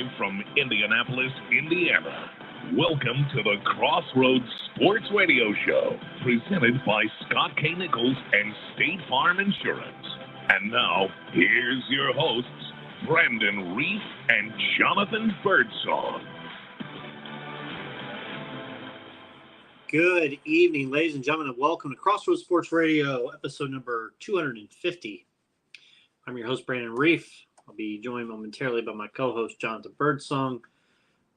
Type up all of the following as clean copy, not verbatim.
Live from Indianapolis, Indiana. Welcome to the Crossroads Sports Radio Show, presented by Scott K. Nichols and State Farm Insurance. And now, here's your hosts, Brandon Reef and Jonathan Birdsong. Good evening, ladies and gentlemen, and welcome to Crossroads Sports Radio, episode number 250. I'm your host, Brandon Reef. I'll be joined momentarily by my co-host, Jonathan Birdsong.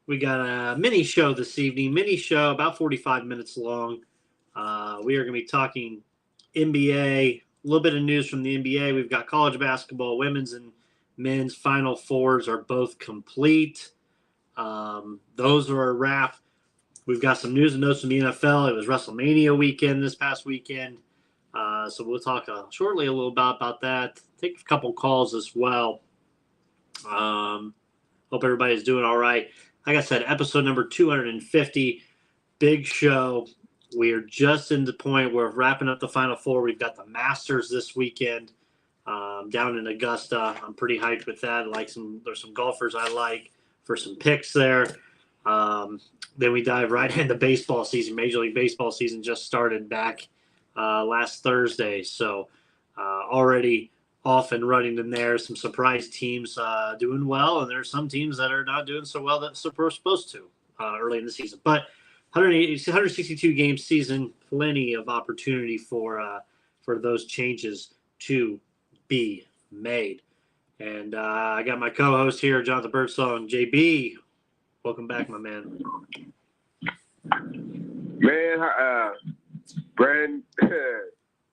We got a mini show this evening, about 45 minutes long. We are going to be talking NBA, a little bit of news from the NBA. We've got college basketball, women's and men's Final Fours are both complete. Those are a wrap. We've got some news and notes from the NFL. It was Wrestlemania weekend this past weekend. So we'll talk shortly a little about that. Take a couple calls as well. Hope everybody's doing all right. Like I said, episode number 250, big show. We are just in the point where we're wrapping up the Final Four. We've got the Masters this weekend down in Augusta. I'm pretty hyped with that. There's some golfers I like for some picks there. Then we dive right into baseball season. Major League Baseball season just started back last Thursday. So already off and running in there. Some surprise teams doing well, and there's some teams that are not doing so well that they're supposed to early in the season. But 162 game season, plenty of opportunity for those changes to be made. And I got my co-host here, Jonathan Birdsong. JB, welcome back, my man. Man, Brandon,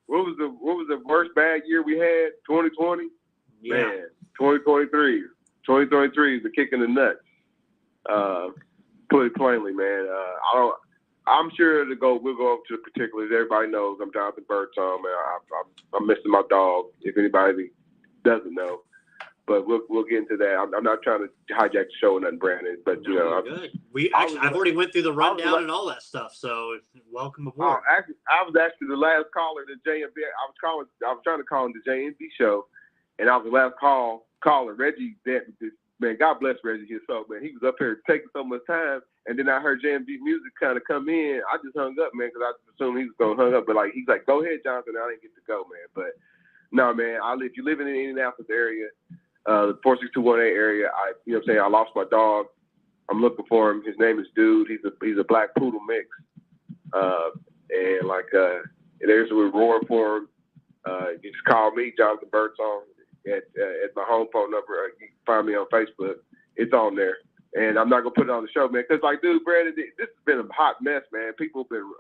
what was the worst bad year we had? 2020. Yeah. Man, 2023. 2023 is a kick in the nuts. Put it plainly, man. I'm sure we'll go up to the particulars. Everybody knows I'm Jonathan Birdsong, man. I'm missing my dog. If anybody doesn't know. But we'll get into that. I'm not trying to hijack the show or nothing, Brandon. But you know, good. I've already went through the rundown and all that stuff. So welcome aboard. I was actually the last caller to JMB. I was trying to call in the JMB show, and I was the last caller. Reggie, man, God bless Reggie his soul, man. He was up here taking so much time, and then I heard JMB music kind of come in. I just hung up, man, because I just assumed he was gonna hang up. But he's like, go ahead, Jonathan. I didn't get to go, man. But no, man. If you're living in the Indianapolis area. The 46218 area, I lost my dog. I'm looking for him. His name is Dude. He's a black poodle mix. There's a reward for him. You just call me, Jonathan Birdsong, at my home phone number. You can find me on Facebook. It's on there. And I'm not going to put it on the show, man, because, dude, Brandon, this has been a hot mess, man. People have been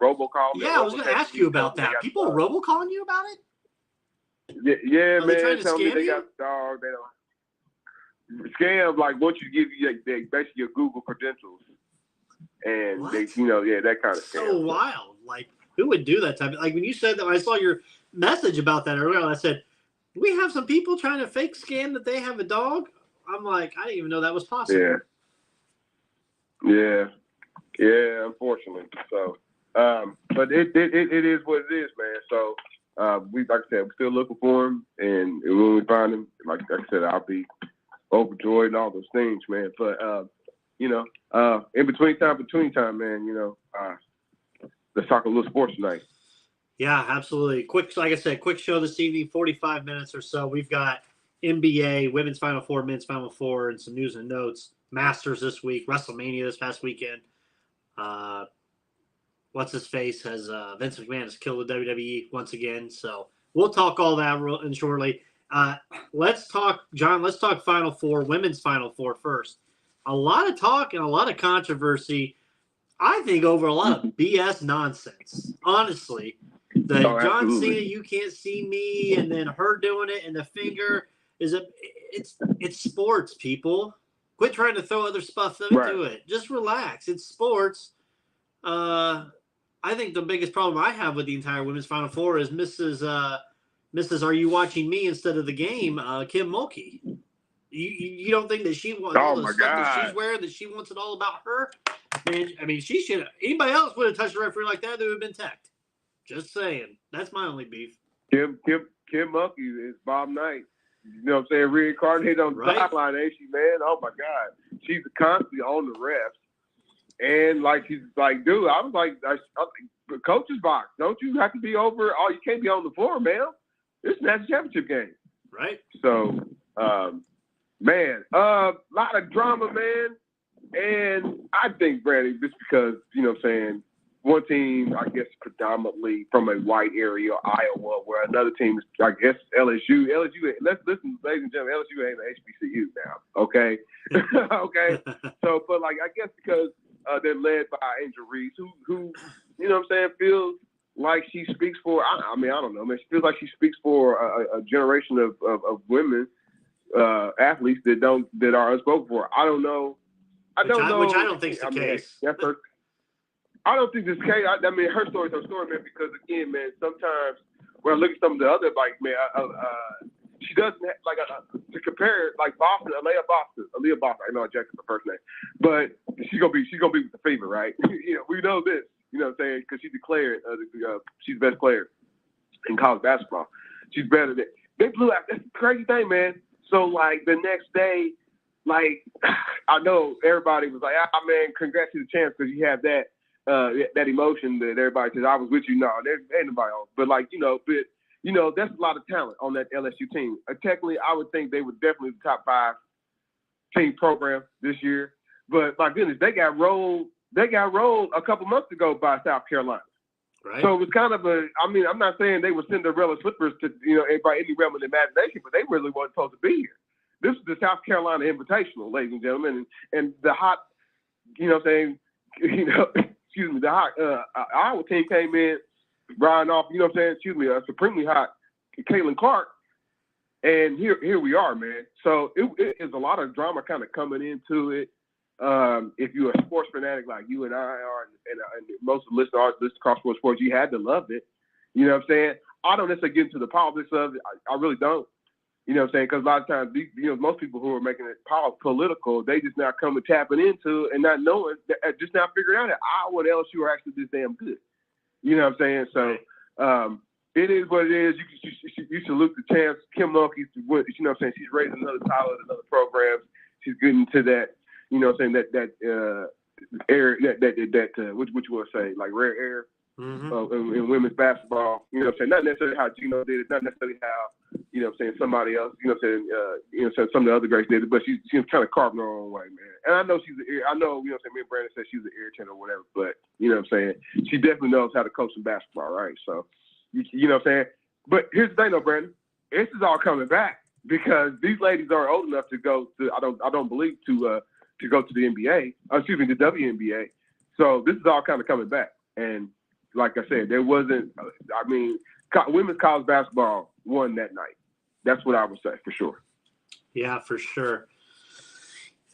robocalling me. Yeah, I was going to ask you about that. People are robocalling you about it? Yeah, man. They tell me they got the dog. They don't scam. Once you give you basically your Google credentials, and what? that kind of scam. So wild. Who would do that type of, when you said that, when I saw your message about that earlier, I said, do we have some people trying to fake scam that they have a dog? I'm like, I didn't even know that was possible. Yeah. Unfortunately, so, but it is what it is, man. So. Like I said, we're still looking for him, and when we find him, like I said, I'll be overjoyed and all those things, man. But in between time, man, let's talk a little sports tonight. Yeah, absolutely. Like I said, quick show this evening, 45 minutes or so. We've got NBA, women's Final Four, men's Final Four, and some news and notes. Masters this week, Wrestlemania this past weekend. What's his face has Vince McMahon has killed the WWE once again. So we'll talk all that shortly. Let's talk Final Four, women's Final Four first. A lot of talk and a lot of controversy, I think, over a lot of BS nonsense. Honestly, John Cena, you can't see me, and then her doing it, and the finger it's sports, people. Quit trying to throw other stuff into it. Just relax. It's sports. I think the biggest problem I have with the entire women's Final Four is Mrs. Are You Watching Me instead of the game, Kim Mulkey. You don't think that she wants all the stuff that she's wearing, that she wants it all about her? Man, I mean, she should. Anybody else would have touched a referee like that, they would have been teched. Just saying. That's my only beef. Kim Mulkey is Bob Knight. You know what I'm saying? Reincarnated on the Right. sideline, ain't she, man? Oh my God, she's constantly on the refs, and like she's like, dude, I was like, the coach's box. Don't you have to be over? Oh, you can't be on the floor, man. This is a national championship game, Right. So, man, lot of drama, man, and I think Brandon, just because you know what I'm saying. One team, I guess, predominantly from a white area, Iowa, where another team is, I guess, LSU. Let's listen, ladies and gentlemen, LSU ain't an HBCU now, okay? Okay? So, but, like, I guess because they're led by Angel Reese, who, you know what I'm saying, feels like she speaks for, I mean, I don't know, man. She feels like she speaks for a generation of women athletes that are unspoken for. I don't know. I don't know. Which I don't think is the case. That's her. I don't think this case. I mean, her story's her story, man. Because again, man, sometimes when I look at some of the other, like, man, she doesn't have, like to compare like Boston, Aaliyah Boston. I know I jacked her first name, but she's gonna be with the Fever, right? You know, we know this. You know what I'm saying? Because she declared she's the best player in college basketball. She's better than they blew out. That's the crazy thing, man. So like the next day, like I know everybody was like, man, congrats to the champs because you have that. That emotion that everybody says, I was with you. No, there ain't nobody else. But that's a lot of talent on that LSU team. Technically, I would think they were definitely the top 5 team program this year. But my goodness, they got rolled a couple months ago by South Carolina. Right. So it was kind of I'm not saying they were Cinderella slippers to, by any realm of the imagination, but they really weren't supposed to be here. This is the South Carolina Invitational, ladies and gentlemen. And the hot, the hot Iowa team came in, riding off, a supremely hot Caitlin Clark, and here we are, man. So it is a lot of drama kind of coming into it. If you're a sports fanatic like you and I are, and most of the listeners across sports, you had to love it. You know what I'm saying? I don't necessarily get into the politics of it. I really don't. You know what I'm saying? Because a lot of times, most people who are making it political, they just now come and tapping into it and not knowing, just now figuring out that Iowa and LSU are actually this damn good. You know what I'm saying? So it is what it is. You salute the champs. Kim Mulkey, you know what I'm saying? She's raising another title in another program. She's getting to that, you know what I'm saying, that air, what you want to say, like rare air. Mm-hmm. In women's basketball, you know what I'm saying? Not necessarily how Gino did it, not necessarily how, you know what I'm saying, somebody else, you know what I'm saying, some of the other greats did it, but she's kind of carving her own way, man. And I know you know what I'm saying, me and Brandon said she's an irritant or whatever, but, you know what I'm saying, she definitely knows how to coach some basketball, right? So, you know what I'm saying? But here's the thing, though, Brandon. This is all coming back because these ladies are old enough to go to, I don't believe, to go to the NBA, the WNBA. So this is all kind of coming back. And like I said, there wasn't, women's college basketball won that night. That's what I would say for sure. Yeah, for sure.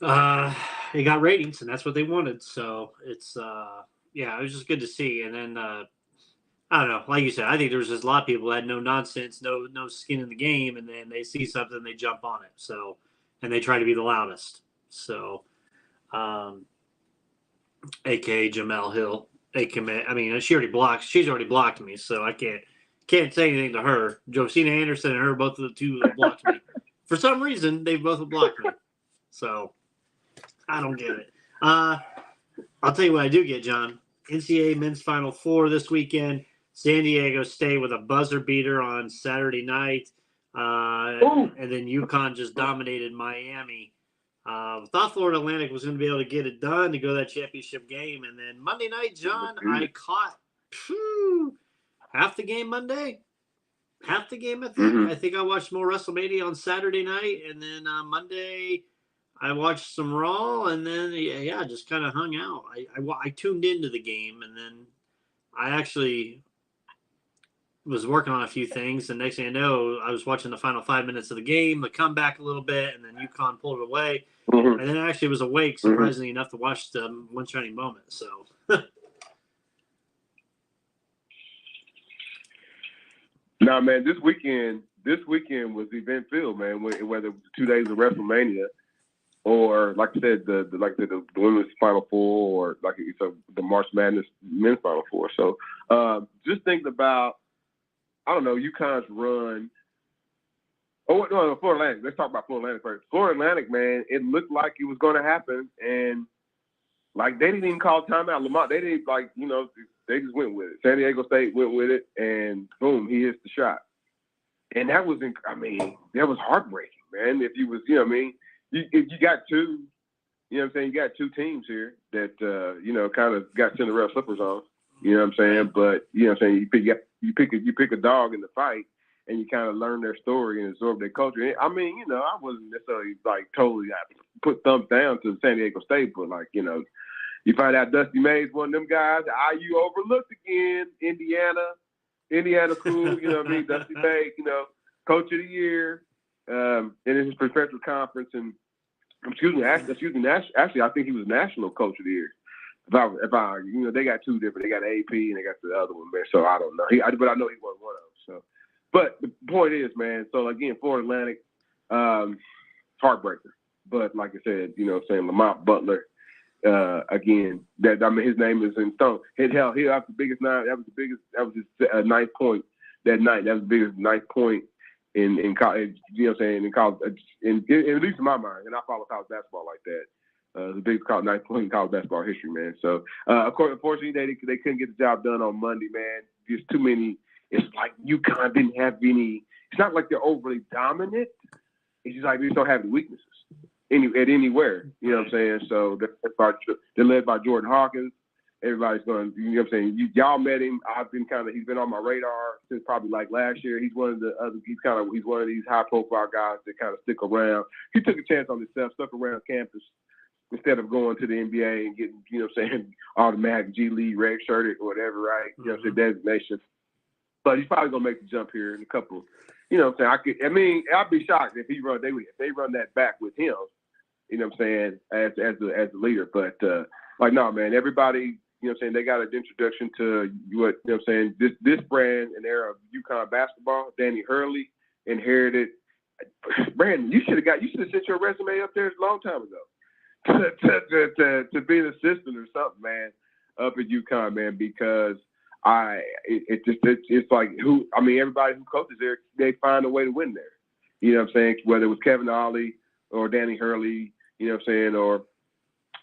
They got ratings, and that's what they wanted. So it's, it was just good to see. And then, I don't know, like you said, I think there was just a lot of people that had no nonsense, no skin in the game, and then they see something, they jump on it. So, and they try to be the loudest. So, a.k.a. Jamel Hill. She's already blocked me, so I can't say anything to her. Josina Anderson and her, both of the two blocked me. For some reason, they both blocked me. So I don't get it. I'll tell you what I do get, John. NCAA Men's Final Four this weekend. San Diego State with a buzzer beater on Saturday night. And then UConn just dominated Miami. Thought Florida Atlantic was going to be able to get it done to go to that championship game. And then Monday night, John, I caught half the game Monday. Half the game, I think. Mm-hmm. I think I watched more WrestleMania on Saturday night. And then Monday, I watched some Raw. And then, just kind of hung out. I tuned into the game. And then I actually was working on a few things. And next thing I know, I was watching the final 5 minutes of the game, the comeback a little bit, and then UConn pulled it away. Mm-hmm. And then I actually was awake, surprisingly enough, to watch the one shining moment. So, nah, man, this weekend was event filled, man. Whether it was 2 days of WrestleMania, or like I said, the women's Final Four, or like the March Madness men's Final Four. So, just thinking about, I don't know, UConn's run Oh no, Florida Atlantic. Let's talk about Florida Atlantic first. Florida Atlantic, man, it looked like it was going to happen, and like they didn't even call timeout. Lamont, they didn't they just went with it. San Diego State went with it, and boom, he hits the shot. And that was, that was heartbreaking, man. If you was, if you got two, you got two teams here that, kind of got Cinderella slippers on, you know what I'm saying? But, you pick a dog in the fight, and you kind of learn their story and absorb their culture. And, I wasn't necessarily like totally put thumbs down to San Diego State, but like, you find out Dusty Mays, one of them guys, IU overlooked again, Indiana cool, Dusty Mays, coach of the year, in his professional conference, and actually, I think he was national coach of the year. If I, they got two different. They got AP and they got the other one, man. So I don't know. But I know he won one of them. So, but the point is, man. So again, Florida Atlantic, heartbreaker. But like I said, Lamont Butler. Again, his name is in stone. He have the biggest nine. That was his ninth point that night. That was the biggest ninth point in college. In college, at least in my mind. And I follow college basketball like that. The biggest ninth point in college basketball history, man. So, of course, unfortunately, they couldn't get the job done on Monday, man. Just too many. It's like UConn didn't have any. It's not like they're overly dominant. It's just like they just don't have any weaknesses. Anywhere, you know what I'm saying? So they're led by Jordan Hawkins. Everybody's going, y'all met him. He's been on my radar since probably like last year. He's one of he's one of these high profile guys that kind of stick around. He took a chance on himself, stuck around campus instead of going to the NBA and getting, automatic G League red shirted or whatever, right? Designation. But he's probably going to make the jump here in a couple. I'd be shocked if they run that back with him. As the leader. But no, man, everybody, they got an introduction to what this brand and era of UConn basketball. Danny Hurley inherited. Brandon, you should have sent your resume up there a long time ago to be an assistant or something, man, up at UConn, man, because it's like everybody who coaches there, they find a way to win there. You know what I'm saying? Whether it was Kevin Ollie or Danny Hurley,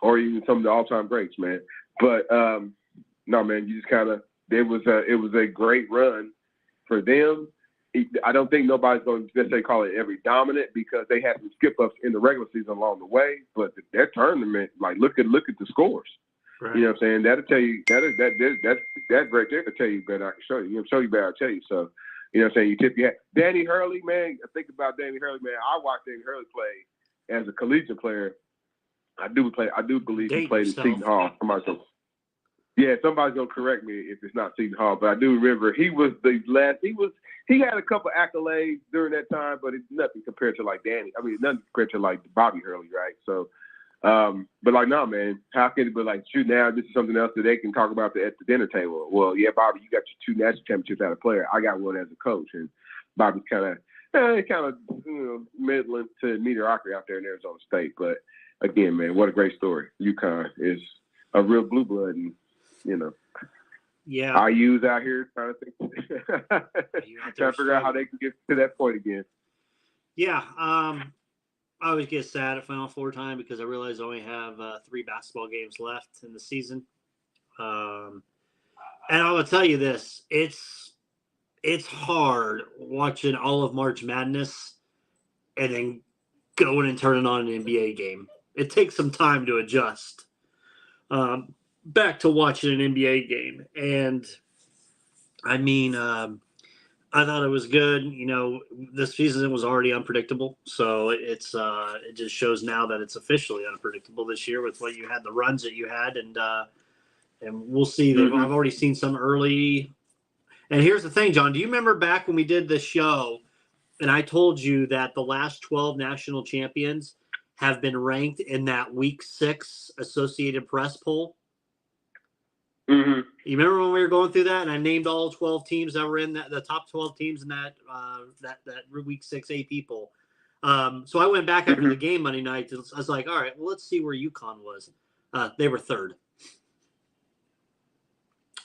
or even some of the all-time greats, man. But no, man, you just it was a great run for them. I don't think nobody's going to necessarily call it every dominant because they had some skip-ups in the regular season along the way. But their tournament, like look at the scores. Right. You know what I'm saying? That'll tell you that right there to tell you better. I can show you. Show you better. I'll tell you. So you know what I'm saying? You tip your hat. Danny Hurley, man. I think about Danny Hurley, man. I watched Danny Hurley play as a collegiate player. I do believe he played at Seton Hall. Somebody's gonna correct me if it's not Seton Hall, but I do remember he was the last. He had a couple accolades during that time, but it's nothing compared to like Danny. Nothing compared to like Bobby Hurley, right? So, but like, no, man, how can it be like, shoot, now this is something else that they can talk about at the dinner table. Well, yeah, Bobby, you got your 2 national championships as a player. I got one as a coach, and Bobby's kind of middling to mediocrity out there in Arizona State. But again, man, what a great story. UConn is a real blue blood, and yeah, IU's out here trying to figure out how they can get to that point again. Yeah, I always get sad at Final Four time because I realize I only have 3 basketball games left in the season. And I will tell you this: it's hard watching all of March Madness and then going and turning on an NBA game. It takes some time to adjust back to watching an NBA game. And I thought it was good. This season was already unpredictable. So it just shows now that it's officially unpredictable this year with what you had, the runs that you had. And we'll see. Mm-hmm. I've already seen some early. And here's the thing, John. Do you remember back when we did the show and I told you that the last 12 national champions have been ranked in that week 6 Associated Press poll? Mm-hmm. You remember when we were going through that and I named all 12 teams that were in the top 12 teams in that week 6 AP poll? So I went back after the game Monday night. I was like, all right, well, let's see where UConn was. They were 3rd.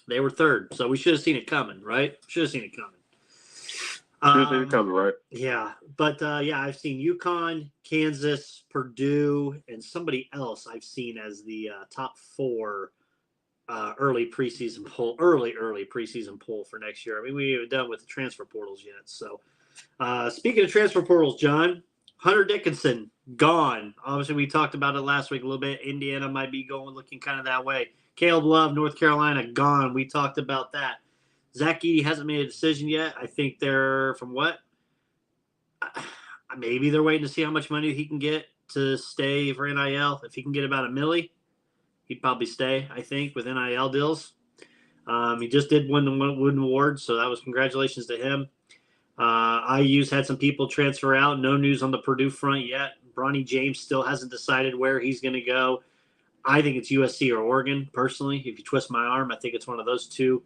They were 3rd. So we should have seen it coming, right? Should have seen it coming. Should see it coming, right? Yeah, but I've seen UConn, Kansas, Purdue, and somebody else I've seen as the top 4 early preseason poll for next year. I mean, we haven't done with the transfer portals yet. So, speaking of transfer portals, John, Hunter Dickinson gone. Obviously, we talked about it last week a little bit. Indiana might be looking kind of that way. Caleb Love, North Carolina, gone. We talked about that. Zach Edey hasn't made a decision yet. I think they're from what? Maybe they're waiting to see how much money he can get to stay for NIL. If he can get about $1 million, he'd probably stay, I think, with NIL deals. He just did win the Wooden Award, so that was congratulations to him. IU's had some people transfer out. No news on the Purdue front yet. Bronny James still hasn't decided where he's going to go. I think it's USC or Oregon, personally. If you twist my arm, I think it's one of those two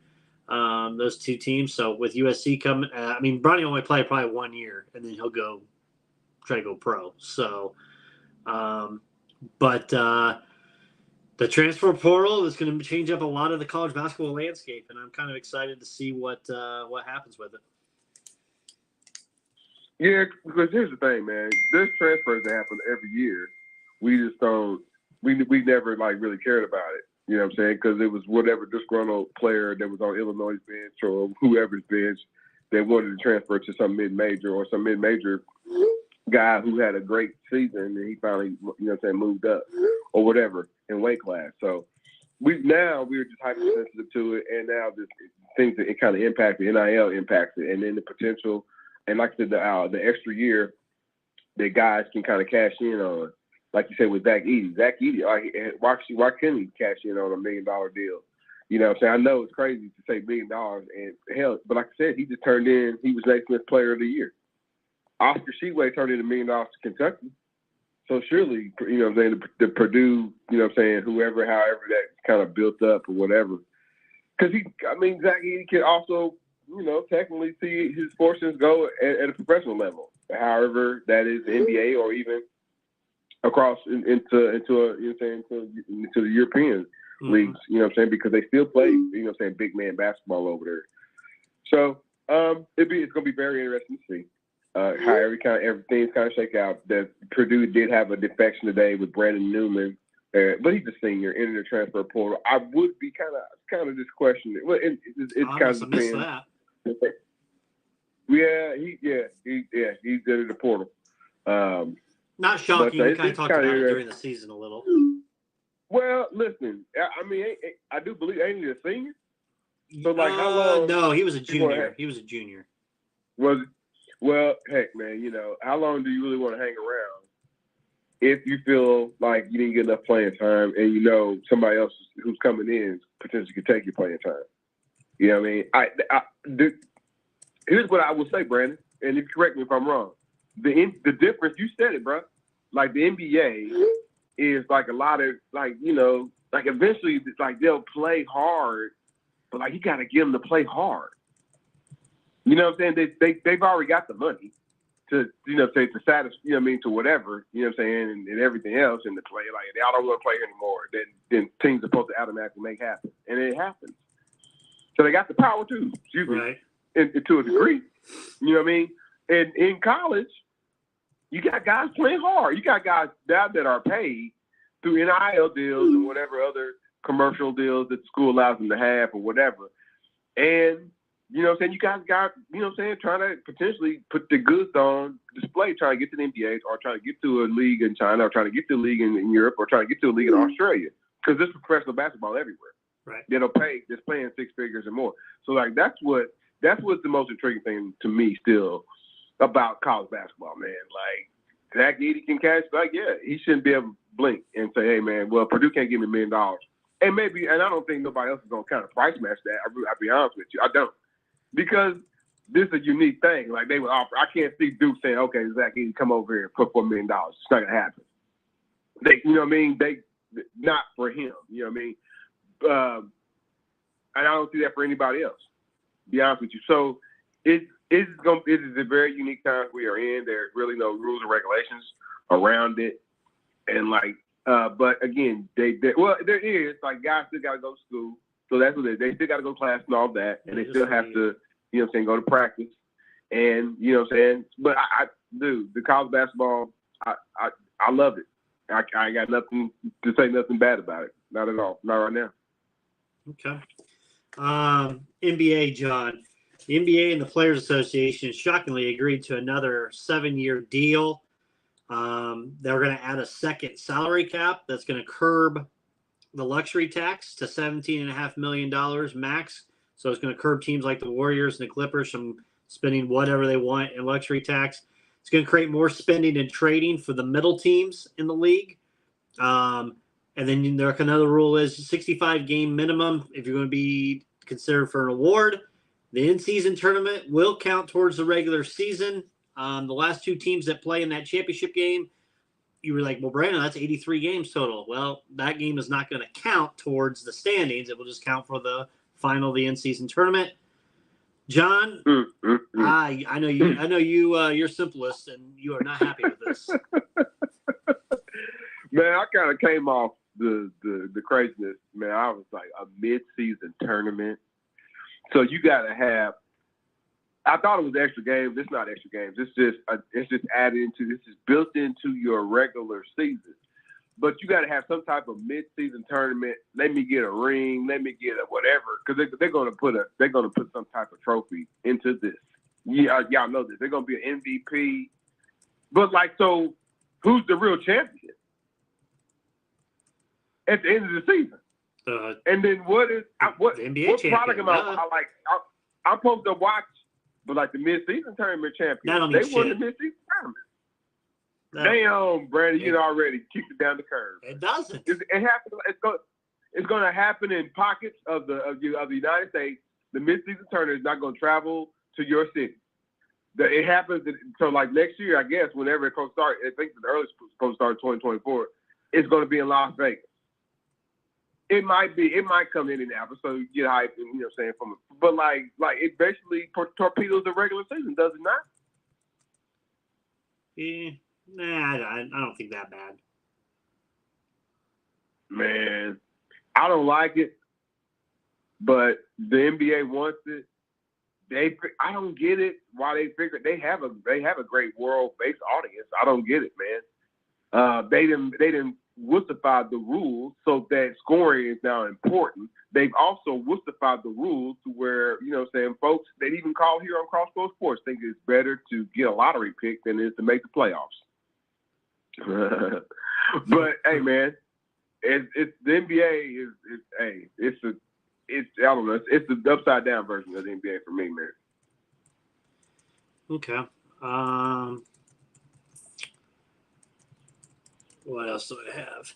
teams. So with USC coming, Bronny only played probably 1 year, and then he'll try to go pro. So, the transfer portal is going to change up a lot of the college basketball landscape, and I'm kind of excited to see what happens with it. Yeah, because here's the thing, man. There's transfers that happen every year. We just don't. We never really cared about it. You know what I'm saying? Because it was whatever disgruntled player that was on Illinois' bench or whoever's bench that wanted to transfer to some mid-major or some mid-major guy who had a great season and he finally, moved up or whatever in weight class. So we're just hypersensitive to it, and now this things that it kind of impacts the NIL impacts it, and then the potential, and like I said, the extra year that guys can kind of cash in on. Like you said with Zach Edey, why couldn't he cash in on $1 million deal? You know what I'm saying? I know it's crazy to say $1 million, and hell, but like I said, he was Naismith Player of the Year. Oscar Tshiebwe turned in $1 million to Kentucky. So surely, the Purdue, whoever, however that kind of built up or whatever. Because Zach Edey can also, technically see his fortunes go at a professional level. However, that is the NBA or even across into the European leagues, because they still play, big man basketball over there. So it's going to be very interesting to see how everything's kind of shake out. That Purdue did have a defection today with Brandon Newman, but he's a senior in the transfer portal. I would be kind of just questioning. Well, it's kind of depends. That. He's in the portal. Not shocking. We kind of talked about it during the season a little. Well, listen, I do believe ain't he a senior? So how long? No, he was a junior. He was a junior. Was it? Well, heck, man, how long do you really want to hang around if you feel like you didn't get enough playing time and somebody else who's coming in potentially could take your playing time? You know what I mean? Here's what I will say, Brandon, and if you correct me if I'm wrong. The difference, you said it, bro. Like the NBA is a lot of eventually they'll play hard, but you got to get them to play hard. You know what I'm saying? They've already got the money to to satisfy to whatever and everything else in the play. They all don't want to play anymore. Then teams are supposed to automatically make happen, and it happens. So they got the power too. Right. To a degree. You know what I mean? And in college, you got guys playing hard. You got guys that are paid through NIL deals and whatever other commercial deals that the school allows them to have or whatever. And, you guys got, trying to potentially put the goods on display, trying to get to the NBA or trying to get to a league in China or trying to get to a league in Europe or trying to get to a league in Australia. Because there's professional basketball everywhere. Right. That'll pay, that's playing 6 figures or more. So, that's what's the most intriguing thing to me still about college basketball, man. Zach Edey can catch, he shouldn't be able to blink and say, hey, man, well, Purdue can't give me $1 million. And I don't think nobody else is going to kind of price match that. I'll be honest with you. I don't. Because this is a unique thing. They would offer. I can't see Duke saying, okay, Zach Edey, come over here and put $4 million. It's not going to happen. They not for him. You know what I mean? And I don't see that for anybody else, to be honest with you. So it is a very unique time we are in. There's really no rules or regulations around it. And but again, there is guys still got to go to school. So that's what they still got to go to class and all that. And they still have to, go to practice. And you know what I'm saying? But dude, the college basketball, I love it. I ain't got nothing to say nothing bad about it. Not at all. Not right now. Okay. NBA, John. The NBA and the Players Association shockingly agreed to another 7-year deal. They're going to add a second salary cap that's going to curb the luxury tax to $17.5 million max. So it's going to curb teams like the Warriors and the Clippers from spending whatever they want in luxury tax. It's going to create more spending and trading for the middle teams in the league. And then another rule is 65-game minimum if you're going to be considered for an award. The in-season tournament will count towards the regular season. The last two teams that play in that championship game, you were like, well, Brandon, that's 83 games total. Well, that game is not going to count towards the standings. It will just count for the final of the in-season tournament. John, I know you're simplest, and you are not happy with this. Man, I kind of came off the craziness. Man, I was like a mid-season tournament. So you got to have. I thought it was extra games. It's not extra games. It's just added into. This is built into your regular season. But you got to have some type of mid-season tournament. Let me get a ring. Let me get a whatever, because they're going to put some type of trophy into this. Yeah, y'all know this. They're going to be an MVP. But so who's the real champion at the end of the season? And then what the NBA what champion? Product am I like? I'm supposed to watch, but like the mid-season tournament champion, they won the mid-season tournament. Damn, Brandon, you already kicked it down the curve. It doesn't. It happens. It's going to happen in pockets of the United States. The mid-season tournament is not going to travel to your city. It happens. So like next year, I guess, whenever it starts, I think the earliest is supposed to start in 2024. It's going to be in Las Vegas. It might come in Indianapolis, so you get hyped, you know what I'm saying? But it basically torpedoes the regular season, does it not? Yeah. Nah, I don't think that bad. Man, I don't like it, but the NBA wants it. I don't get it. Why they figure they have a great world-based audience. I don't get it, man. They didn't wussified the rules so that scoring is now important. They've also wussified the rules to where, you know what I'm saying, folks, they even call here on Crossroads Sports, think it's better to get a lottery pick than it is to make the playoffs. But hey, man, it's the NBA it's I don't know, it's the upside down version of the NBA for me, man. Okay. What else do I have?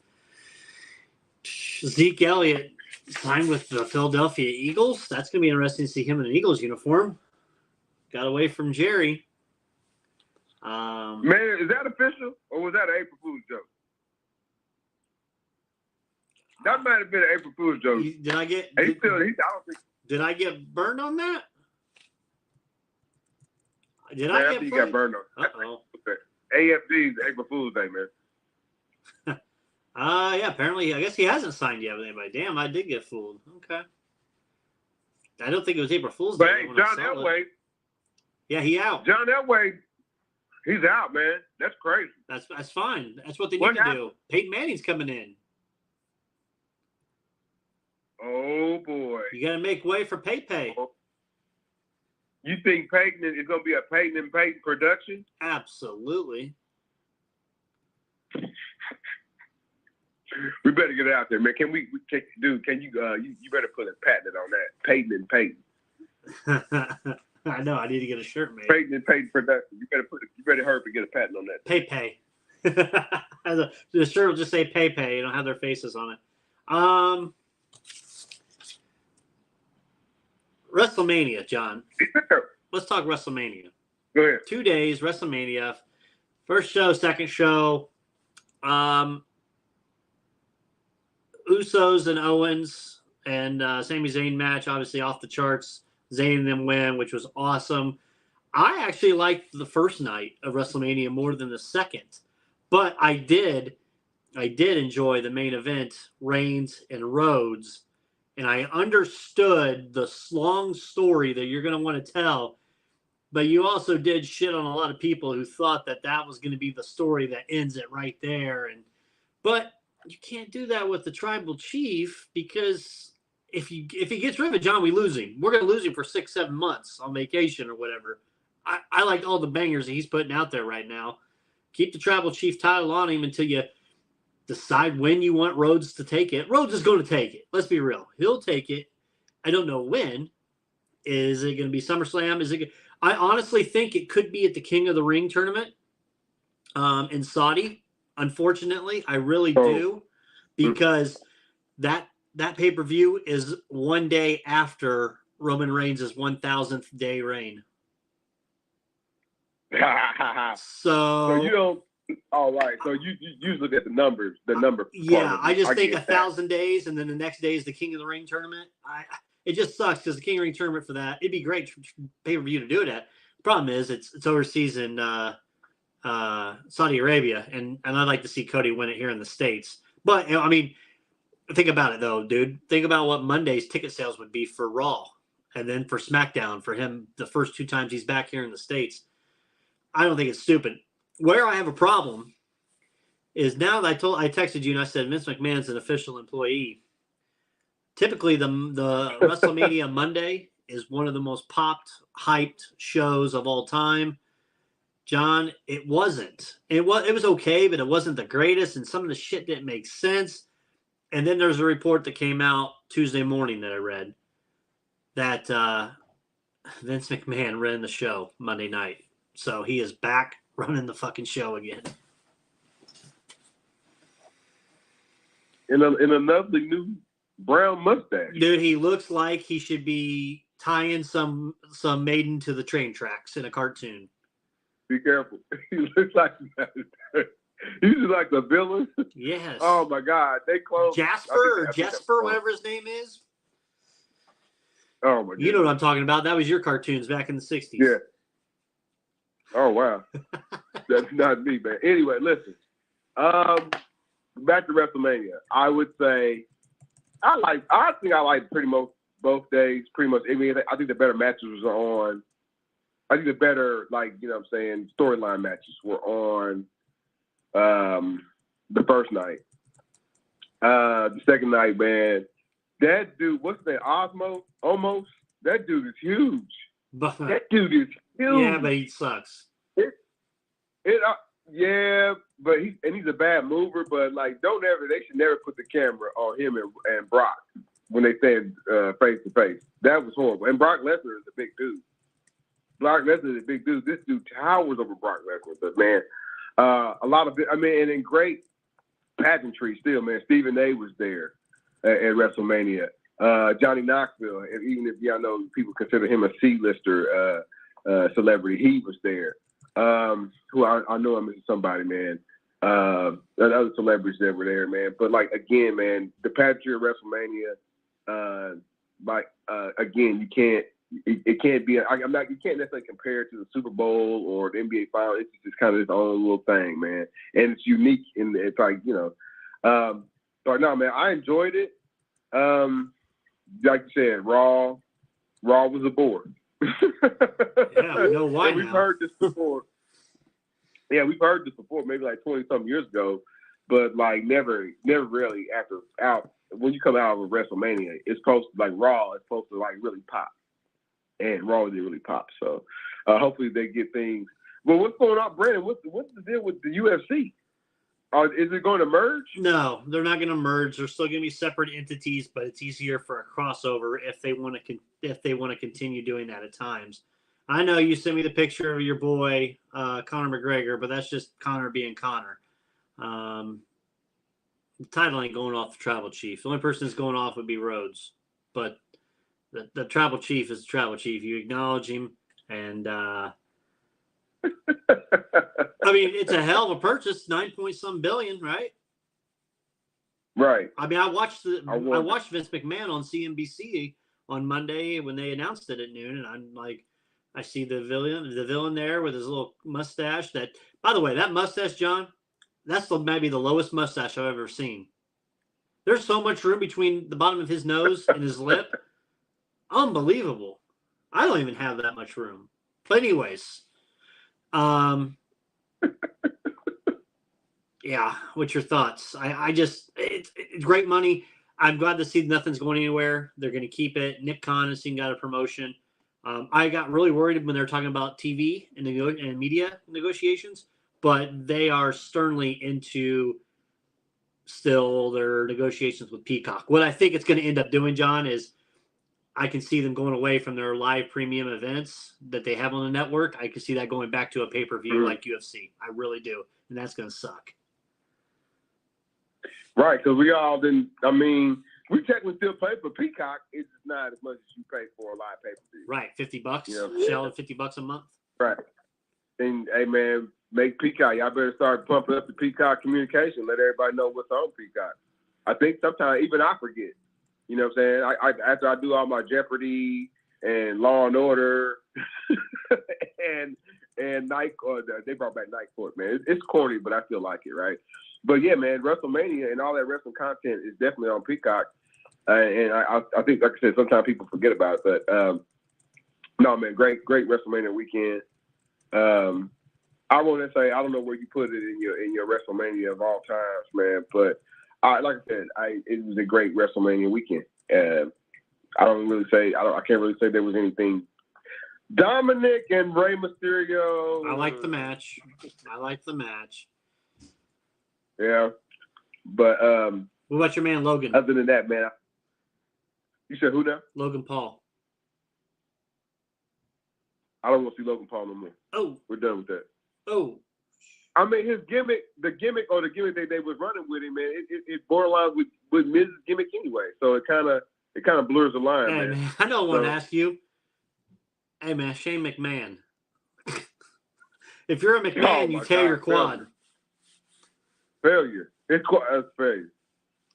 Zeke Elliott signed with the Philadelphia Eagles. That's going to be interesting to see him in an Eagles uniform. Got away from Jerry. Man, is that official or was that an April Fool's joke? That might have been an April Fool's joke. Did I get burned on that? I think you got burned on. Uh-oh. AFD is April Fool's Day, man. Yeah, apparently, I guess he hasn't signed yet with anybody. Damn, I did get fooled. Okay. I don't think it was April Fool's Day. But hey, John Elway. Yeah, he out. John Elway, he's out, man. That's crazy. That's fine. That's what they need to do. Peyton Manning's coming in. Oh, boy. You got to make way for Pay. You think Peyton is going to be a Peyton and Peyton production? Absolutely. We better get it out there, man. Can you better put a patent on that. Peyton and Peyton. I know. I need to get a shirt made. Peyton and Peyton production. You better hurry and get a patent on that. Pay. The shirt will just say Pay. You don't have their faces on it. WrestleMania, John. Let's talk WrestleMania. Go ahead. 2 days, WrestleMania. First show, second show. Usos and Owens and Sami Zayn match, obviously off the charts. Zayn and them win, which was awesome. I actually liked the first night of WrestleMania more than the second, but I did enjoy the main event, Reigns and Rhodes, and I understood the long story that you're going to want to tell But you also did shit on a lot of people who thought that was going to be the story that ends it right there. But you can't do that with the tribal chief, because if he gets rid of John, we lose him. We're going to lose him for 6-7 months on vacation or whatever. I like all the bangers that he's putting out there right now. Keep the tribal chief title on him until you decide when you want Rhodes to take it. Rhodes is going to take it. Let's be real. He'll take it. I don't know when. Is it going to be SummerSlam? I honestly think it could be at the King of the Ring tournament in Saudi. Unfortunately, I really do, because that pay-per-view is one day after Roman Reigns' 1,000th day reign. So you don't. All right. So you look at the numbers. The number. Yeah, I just think 1,000 days, and then the next day is the King of the Ring tournament. It just sucks, because the King of the Ring tournament for that, it'd be great pay-per-view to do it at. The problem is it's overseas in Saudi Arabia, and I'd like to see Cody win it here in the States. But I mean, think about it though, dude. Think about what Monday's ticket sales would be for Raw, and then for SmackDown for him the first 2 times he's back here in the States. I don't think it's stupid. Where I have a problem is now that I texted you and I said Vince McMahon's an official employee. Typically, the WrestleMania Monday is one of the most hyped shows of all time. John, it wasn't. It was okay, but it wasn't the greatest, and some of the shit didn't make sense. And then there's a report that came out Tuesday morning that I read that Vince McMahon ran the show Monday night. So he is back running the fucking show again. In a lovely new brown mustache. Dude, he looks like he should be tying some maiden to the train tracks in a cartoon. Be careful. He looks like he's like the villain. Yes. Oh my God. They closed Jesper, whatever his name is. Oh my God. You know what I'm talking about. That was your cartoons back in the 60s. Yeah. Oh wow. That's not me, man. Anyway, listen. Back to WrestleMania. I would say I think I like pretty much both days. Pretty much. I mean, I think the better matches was on. I think the better, storyline matches were on the first night. The second night, man, that dude, what's that? Almost. That dude is huge. That dude is huge. Yeah, but he sucks. Yeah, but he's a bad mover. But they should never put the camera on him and Brock when they stand face to face. That was horrible. And Brock Lesnar is a big dude. This dude towers over Brock Lesnar. But man, a lot of it. I mean, and in great pageantry still, man. Stephen A. was there at WrestleMania. Johnny Knoxville, and even if y'all know people consider him a C-lister celebrity, he was there. Who I know him as somebody, man. And other celebrities that were there, man. But again, man, the pageantry of WrestleMania, again, you can't. It can't be. You can't necessarily compare it to the Super Bowl or the NBA Final. It's just kind of its own little thing, man. And it's unique. And it's but no, man, I enjoyed it. Like you said, Raw was a bore. Yeah, we know why. We've heard this before. Yeah, we've heard this before, maybe 20-something years ago, but never really out when you come out of WrestleMania, it's supposed to Raw is supposed to really pop, and Raw didn't really pop. So hopefully they get things. But what's going on, Brandon? What's the deal with the UFC? Is it going to merge? No, they're not going to merge. They're still going to be separate entities, but it's easier for a crossover if they want to continue doing that at times. I know you sent me the picture of your boy Conor McGregor, but that's just Conor being Conor. The title ain't going off the tribal chief. The only person that's going off would be Rhodes, but the tribal chief is the tribal chief. You acknowledge him, and I mean, it's a hell of a purchase, 9-point-some billion, right? Right. I mean, I watched Vince McMahon on CNBC on Monday when they announced it at noon, and I'm like, I see the villain there with his little mustache. That, by the way, that mustache, John, that's maybe the lowest mustache I've ever seen. There's so much room between the bottom of his nose and his lip. Unbelievable. I don't even have that much room. But anyways, yeah, what's your thoughts? I just it's great money. I'm glad to see nothing's going anywhere. They're going to keep it. Nick Khan has got a promotion. I got really worried when they were talking about TV and media negotiations, but they are sternly into still their negotiations with Peacock. What I think it's going to end up doing, John, is I can see them going away from their live premium events that they have on the network. I can see that going back to a pay-per-view like UFC. I really do, and that's going to suck. Right, because we all didn't. I mean, we technically still pay for Peacock. It's just not as much as you pay for a live pay-per-view. Right, $50. You know, Shell at $50 a month. Right. And hey, man, make Peacock. Y'all better start pumping up the Peacock communication. Let everybody know what's on Peacock. I think sometimes even I forget. You know what I'm saying? I after I do all my Jeopardy and Law and Order and Night, they brought back Night Court, man. It's corny, but I still like it, right? But yeah, man, WrestleMania and all that wrestling content is definitely on Peacock. And I think, like I said, sometimes people forget about it. But no, man, great WrestleMania weekend. I want to say I don't know where you put it in your WrestleMania of all times, man. But like I said, it was a great WrestleMania weekend. I can't really say there was anything. Dominic and Rey Mysterio. I like the match. Yeah, but what about your man Logan? Other than that, man, you said who now? Logan Paul. I don't want to see Logan Paul no more. Oh, we're done with that. Oh, I mean his gimmick that they was running with him, man. It borderlines with Miz's gimmick anyway. So it kind of blurs the line, hey, man. I know I want to ask you. Hey man, Shane McMahon. If you're a McMahon, you tear your quad. Failure. It's failure.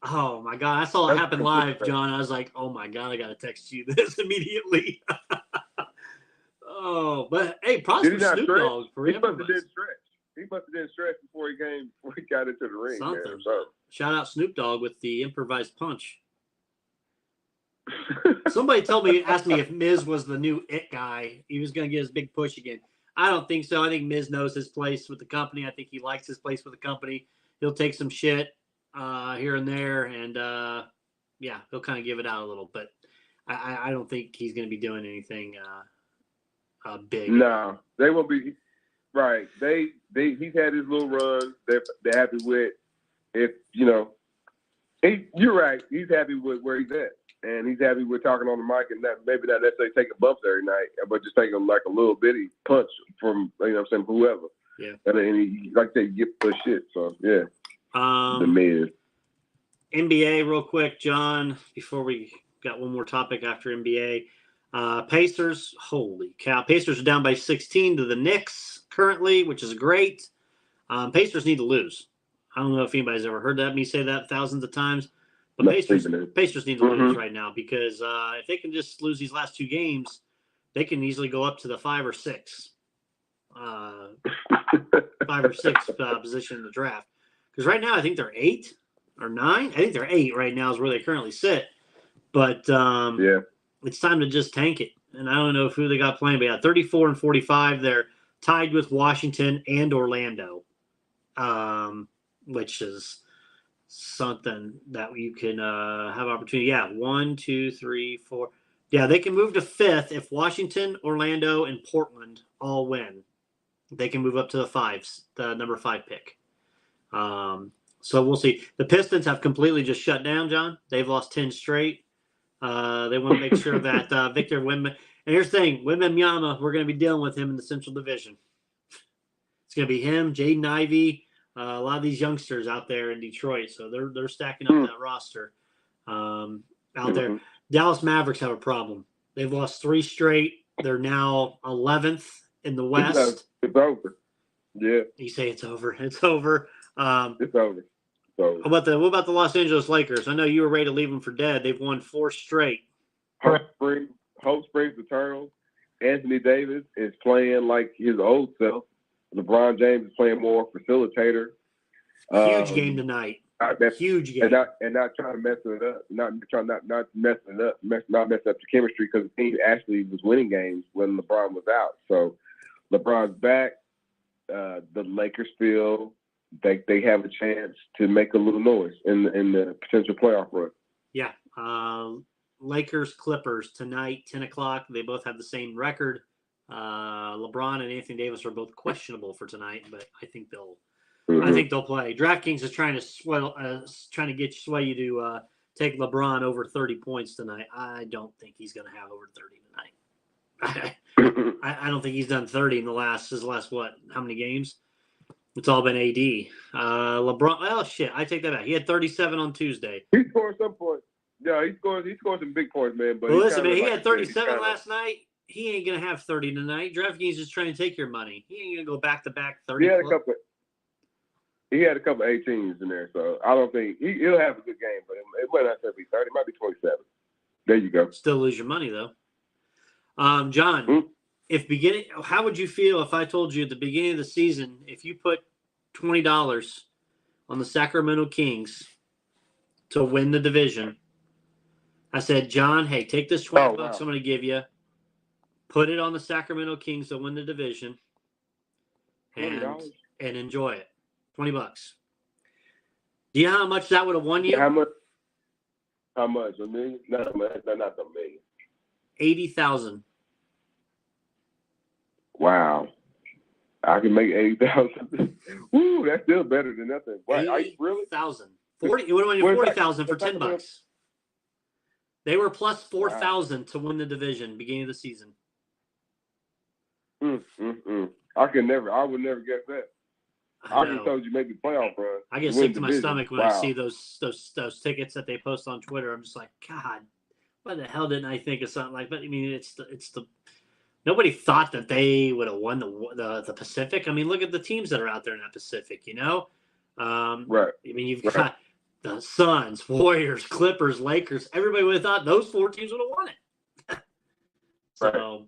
Oh my God, I saw it happen live, John. I was like, oh my God, I gotta text you this immediately. Oh, but hey, props for Snoop Dogg for he must have did stretch. He must have did stretch before he got into the ring. Something. Man, so. Shout out Snoop Dogg with the improvised punch. Somebody asked me if Miz was the new it guy. He was going to get his big push again. I don't think so. I think Miz knows his place with the company. I think he likes his place with the company. He'll take some shit here and there, and he'll kind of give it out a little. But I don't think he's going to be doing anything big. No, they won't be. Right. He's had his little run. They're happy with. If you're right. He's happy with where he's at. And he's happy with talking on the mic and maybe not necessarily taking bumps every night, but just taking like a little bitty punch from, whoever. Yeah. And he, like they get the shit. So, yeah. The Miz. NBA real quick, John, before we got one more topic after NBA. Pacers, holy cow. Pacers are down by 16 to the Knicks currently, which is great. Pacers need to lose. I don't know if anybody's ever heard me say that thousands of times. But Pacers need to lose right now because if they can just lose these last two games, they can easily go up to the 5 or 6 position in the draft. Because right now I think they're 8 or 9. I think they're 8 right now is where they currently sit. But it's time to just tank it. And I don't know who they got playing, but 34 and 45. They're tied with Washington and Orlando, which is something that you can have opportunity. Yeah, 1, 2, 3, 4. Yeah, they can move to 5th if Washington, Orlando, and Portland all win. They can move up to the number 5 pick. So we'll see. The Pistons have completely just shut down, John. They've lost 10 straight. They want to make sure that Victor Wembanyama. And here's the thing, Wembanyama, we're going to be dealing with him in the Central Division. It's going to be him, Jaden Ivey, a lot of these youngsters out there in Detroit, so they're stacking up that roster out there. Dallas Mavericks have a problem. They've lost 3 straight. They're now 11th in the West. It's over. Yeah. You say it's over. It's over. It's over. What about the Los Angeles Lakers? I know you were ready to leave them for dead. They've won 4 straight. Hope Springs Eternals. Anthony Davis is playing like his old self. LeBron James is playing more facilitator. Huge game tonight. Huge game. And not trying to mess it up. Not messing it up. Not mess up the chemistry, because the team actually was winning games when LeBron was out. So LeBron's back. The Lakers feel they have a chance to make a little noise in the potential playoff run. Yeah. Lakers Clippers tonight, 10 o'clock. They both have the same record. LeBron and Anthony Davis are both questionable for tonight, but I think they'll play. DraftKings is trying to sway you to take LeBron over 30 points tonight. I don't think he's going to have over 30 tonight. I don't think he's done 30 in his last what? How many games? It's all been AD. LeBron. Well, shit. I take that back. He had 37 on Tuesday. He scored some points. Yeah, he scored some big points, man. But listen, man, he had 37 last night. He ain't gonna have 30 tonight. DraftKings is trying to take your money. He ain't gonna go back to back 30. He had a couple 18s in there, so I don't think he'll have a good game. But it might not be 30. It might be 27. There you go. Still lose your money though. John, how would you feel if I told you at the beginning of the season, if you put $20 on the Sacramento Kings to win the division? I said, John, hey, take this $20 I'm going to give you. Put it on the Sacramento Kings to win the division, and enjoy it. $20. Do you know how much that would have won you? How much? $1 million? Not $1 million. 80,000. Wow. I can make 80,000. Woo, that's still better than nothing. What? Are you really? 80,000. 40. It would have won you 40,000 for $10. They were plus 4,000 to win the division beginning of the season. I would never guess that. I just told you maybe playoff run. I get sick to my stomach when I see those tickets that they post on Twitter. I'm just like, God, why the hell didn't I think of something like that? I mean, it's the nobody thought that they would have won the Pacific. I mean, look at the teams that are out there in that Pacific. You know, right? I mean, you've got the Suns, Warriors, Clippers, Lakers. Everybody would have thought those 4 teams would have won it. So,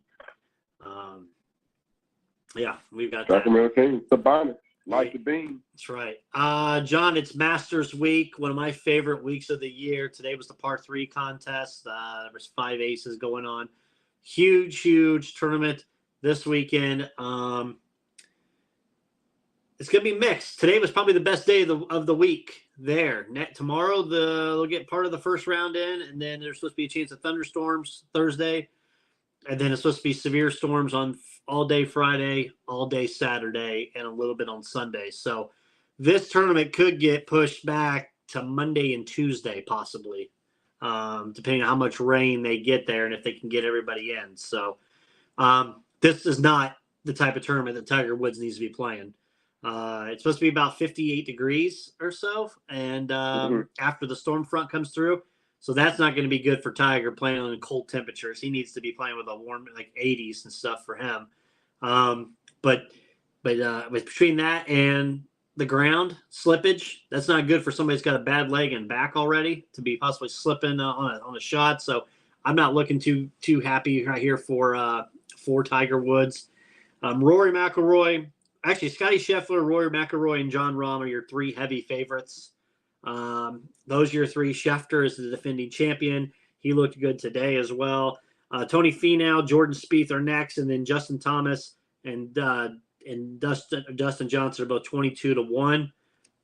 yeah, we've got Sacramento Kings, the bonus, like the bean. That's right. John, it's Masters Week, one of my favorite weeks of the year. Today was the par 3 contest. There was 5 aces going on. Huge tournament this weekend. It's going to be mixed. Today was probably the best day of the week there. Tomorrow, they'll get part of the first round in, and then there's supposed to be a chance of thunderstorms Thursday. And then it's supposed to be severe storms on all day Friday, all day Saturday, and a little bit on Sunday. So this tournament could get pushed back to Monday and Tuesday, possibly, depending on how much rain they get there and if they can get everybody in. So this is not the type of tournament that Tiger Woods needs to be playing. It's supposed to be about 58 degrees or so, and after the storm front comes through. So that's not going to be good for Tiger playing on cold temperatures. He needs to be playing with a warm, like 80s and stuff for him. But between that and the ground slippage, that's not good for somebody that's got a bad leg and back already to be possibly slipping on a shot. So I'm not looking too happy right here for Tiger Woods. Rory McIlroy, actually Scottie Scheffler, Rory McIlroy, and Jon Rahm are your 3 heavy favorites. Those are your 3. Schefter is the defending champion. He looked good today as well. Tony Finau, Jordan Spieth are next, and then Justin Thomas and Dustin Johnson are both 22-1.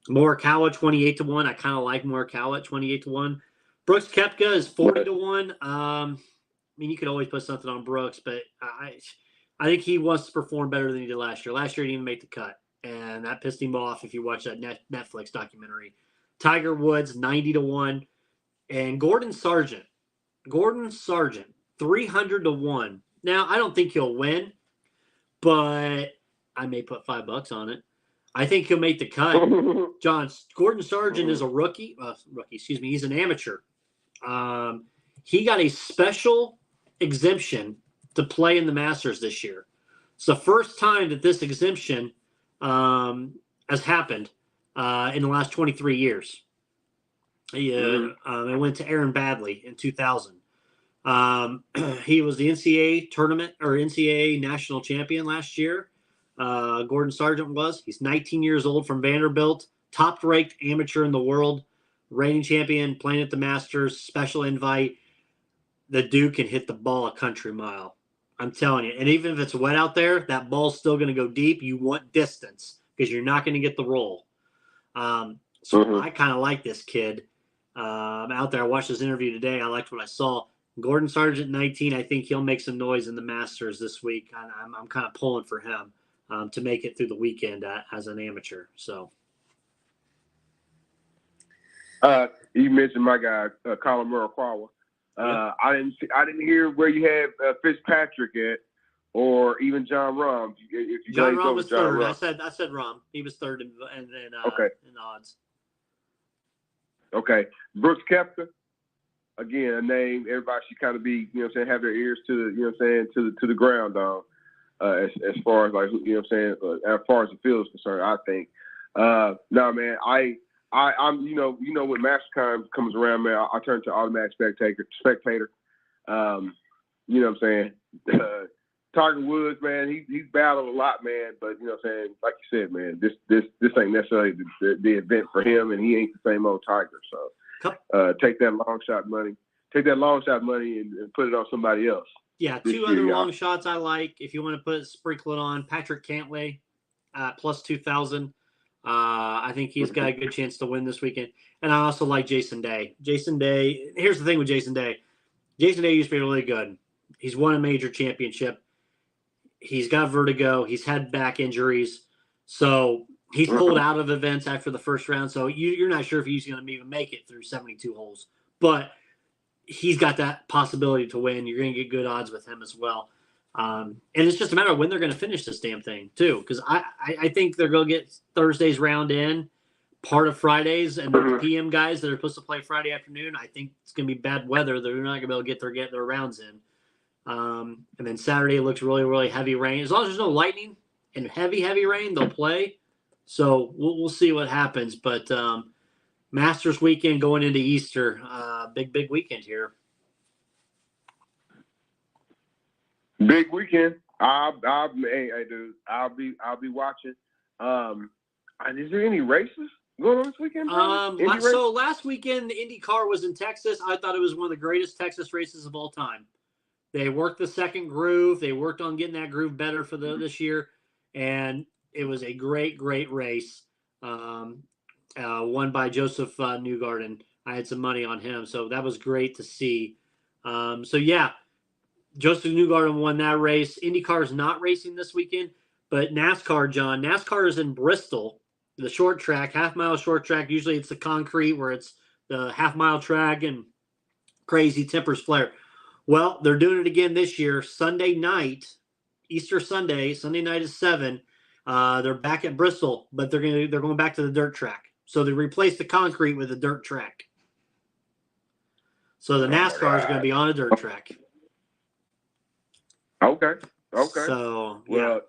Morikawa 28-1. I kind of like Morikawa at 28-1. Brooks Koepka is 40-1. I mean, you could always put something on Brooks, but I think he wants to perform better than he did last year. Last year he didn't even make the cut, and that pissed him off. If you watch that Netflix documentary. Tiger Woods 90-1, and Gordon Sargent 300-1. Now I don't think he'll win, but I may put $5 on it. I think he'll make the cut. Gordon Sargent is a rookie. He's an amateur. He got a special exemption to play in the Masters this year. It's the first time that this exemption has happened. In the last 23 years. It went to Aaron Badley in 2000. He was the NCAA tournament or NCAA national champion last year. Gordon Sargent was. He's 19 years old from Vanderbilt. top-ranked amateur in the world, reigning champion, playing at the Masters, special invite. The dude can hit the ball a country mile. I'm telling you. And even if it's wet out there, that ball's still going to go deep. You want distance because you're not going to get the roll. So I kind of like this kid out there. I watched his interview today. I liked what I saw. Gordon Sargent, 19. I think he'll make some noise in the Masters this week. I'm kind of pulling for him to make it through the weekend as an amateur. So. You mentioned my guy, Colin Murray-Quawa. I didn't hear where you had Fitzpatrick at, or even John Rahm. If you John Rahm was John third. Rahm. I said Rahm. He was third in odds. Okay, Brooks Koepka. Again, a name everybody should kind of be, have their ears to the ground on. As far as as far as the field is concerned, I think. No, man, I'm when MasterCon comes around, man, I turn to automatic spectator. You know what I'm saying? Tiger Woods, man, he's battled a lot, man, but like you said, man, this ain't necessarily the event for him, and he ain't the same old Tiger. So take that long shot money and put it on somebody else. Yeah, two other long shots I like. If you want to sprinkle it on, Patrick Cantlay at plus 2,000. I think he's got a good chance to win this weekend. And I also like Jason Day. Jason Day, here's the thing with Jason Day. Jason Day used to be really good. He's won a major championship. He's got vertigo. He's had back injuries. So he's pulled out of events after the first round. So you're not sure if he's going to even make it through 72 holes. But he's got that possibility to win. You're going to get good odds with him as well. And it's just a matter of when they're going to finish this damn thing, too. Because I think they're going to get Thursday's round in, part of Fridays, and the PM guys that are supposed to play Friday afternoon, I think it's going to be bad weather. They're not going to be able to get their rounds in. And then Saturday looks really, really heavy rain. As long as there's no lightning and heavy rain, they'll play. So we'll see what happens. But Masters weekend going into Easter, big weekend here. Big weekend. Hey, dude, I'll be watching. Is there any races going on this weekend? So last weekend, the IndyCar was in Texas. I thought it was one of the greatest Texas races of all time. They worked the second groove. They worked on getting that groove better for this year, and it was a great race. Won by Joseph Newgarden. I had some money on him, so that was great to see. Joseph Newgarden won that race. IndyCar is not racing this weekend, but NASCAR is in Bristol, the short track, half-mile short track. Usually it's the concrete where it's the half-mile track and crazy tempers flare. Well, they're doing it again this year. Sunday night, Easter Sunday night is 7. They're back at Bristol, but they're going back to the dirt track. So they replaced the concrete with a dirt track. So the NASCAR is going to be on a dirt track. Okay. So well,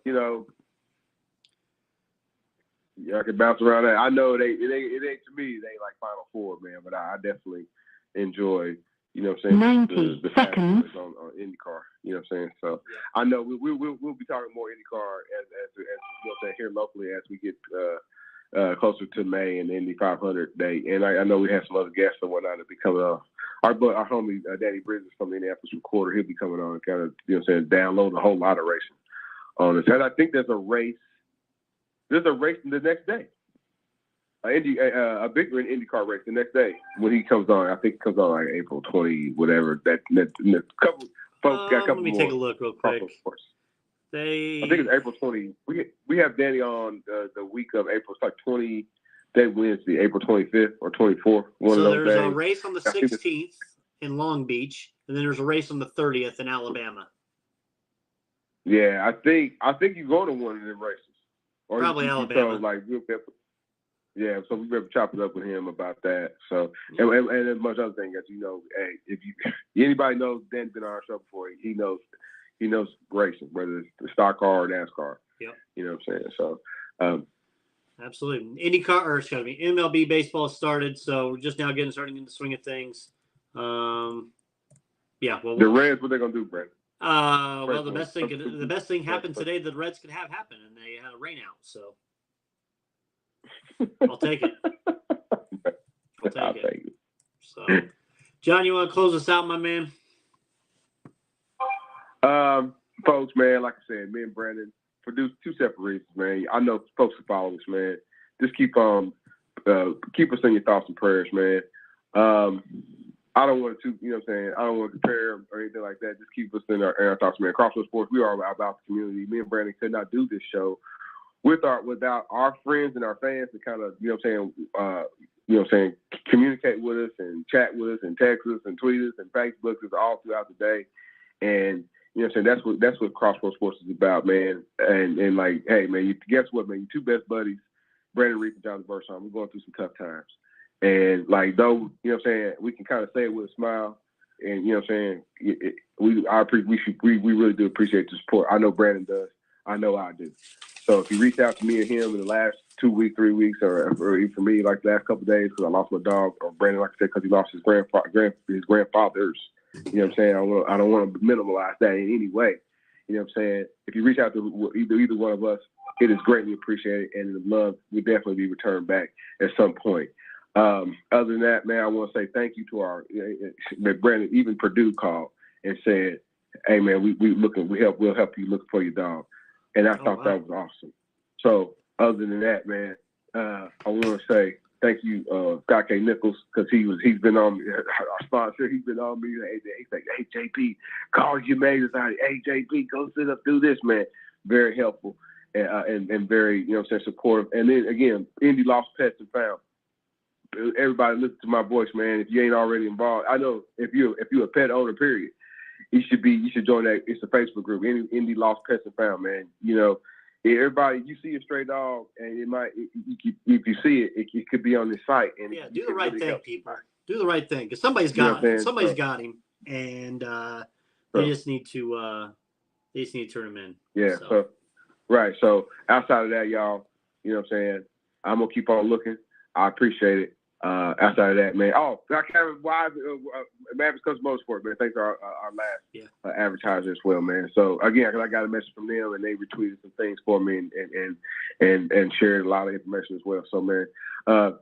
I can bounce around that. I know it ain't to me. It ain't like Final Four, man. But I definitely enjoy, what I'm saying, 90 the seconds on IndyCar. You know what I'm saying? So I know we'll be talking more IndyCar as here locally as we get closer to May and the Indy 500 day. And I know we have some other guests and whatnot that be coming on. Our homie Danny Bridges from the Indianapolis Recorder, he'll be coming on and kind of, download a whole lot of racing on us. And I think there's a race the next day. A big IndyCar race the next day when he comes on. I think it comes on like April 20, whatever. That couple folks got a couple let me more. Take a look real quick. I think it's April 20. We have Danny on the week of April. It's like 20. That Wednesday, April 25th or 24th. So there's a race on the 16th in Long Beach, and then there's a race on the 30th in Alabama. Yeah, I think you go to one of them races. Or probably Alabama. So we better chop it up with him about that. So and a bunch of other things that hey, if anybody knows Dan's been on our show before, he knows racing, whether it's the stock car or NASCAR. Yep. You know what I'm saying? So absolutely. MLB baseball started, so we're just now getting started in the swing of things. The Reds, what they gonna do, Brent? The best thing happened today that the Reds could have happen, and they had a rain out. So I'll take it. I'll take it. So, John, you want to close us out, my man? Folks, man, like I said, me and Brandon produced 2 separate reasons, man. I know folks who follow us, man. Just keep us in your thoughts and prayers, man. I don't want to, I don't want to compare or anything like that. Just keep us in our thoughts, man. Crossroads Sports, we are about the community. Me and Brandon could not do this show without our friends and our fans to kind of, communicate with us and chat with us and text us and tweet us and Facebook us all throughout the day. And that's what Crossroads Sports is about, man. And like, hey, man, guess what, man? Your 2 best buddies, Brandon Reed and John Vershawn, we're going through some tough times. And like, though, we can kind of say it with a smile, and we really do appreciate the support. I know Brandon does. I know I do. So if you reach out to me and him in the last 2 weeks, 3 weeks, or even for me, like the last couple of days, because I lost my dog, or Brandon, like I said, because he lost his grandfathers. You know what I'm saying? I don't want to minimize that in any way. You know what I'm saying? If you reach out to either one of us, it is greatly appreciated, and the love will definitely be returned back at some point. Other than that, man, I want to say thank you to our Brandon. Even Purdue called and said, "Hey, man, we'll help you look for your dog," and I thought that was awesome. So, other than that, man, I want to say thank you, Scott K. Nichols, because he's been on me, our sponsor. He's been on me. He's like, "Hey, JP, call your majors out. Hey, JP, go sit up, do this, man." Very helpful and very, supportive. And then again, Indy Lost Pets and Found. Everybody listen to my voice, man. If you ain't already involved, I know if you're a pet owner, period, you should join that. It's a Facebook group, Indy Lost Pets and Found, man. Everybody, you see a stray dog, and if you see it, it could be on this site. And do the right thing, people. Do the right thing, because somebody's got him. Somebody's got him, and they just need to turn him in. Yeah. So right. So outside of that, y'all, you know what I'm saying? I'm gonna keep on looking. I appreciate it. Outside of that, man. Oh, I can't why Mavericks Coast Motorsport, man. Thanks to our last advertiser as well, man. So again, I got a message from them, and they retweeted some things for me and shared a lot of information as well. So, man,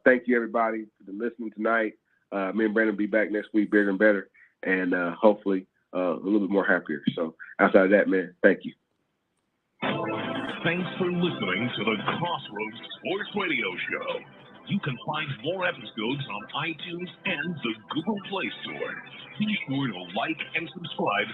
thank you everybody for listening tonight. Me and Brandon will be back next week, bigger and better, and hopefully a little bit more happier. So outside of that, man, thank you. Thanks for listening to the Crossroads Sports Radio Show. You can find more episodes on iTunes and the Google Play Store. Be sure to like and subscribe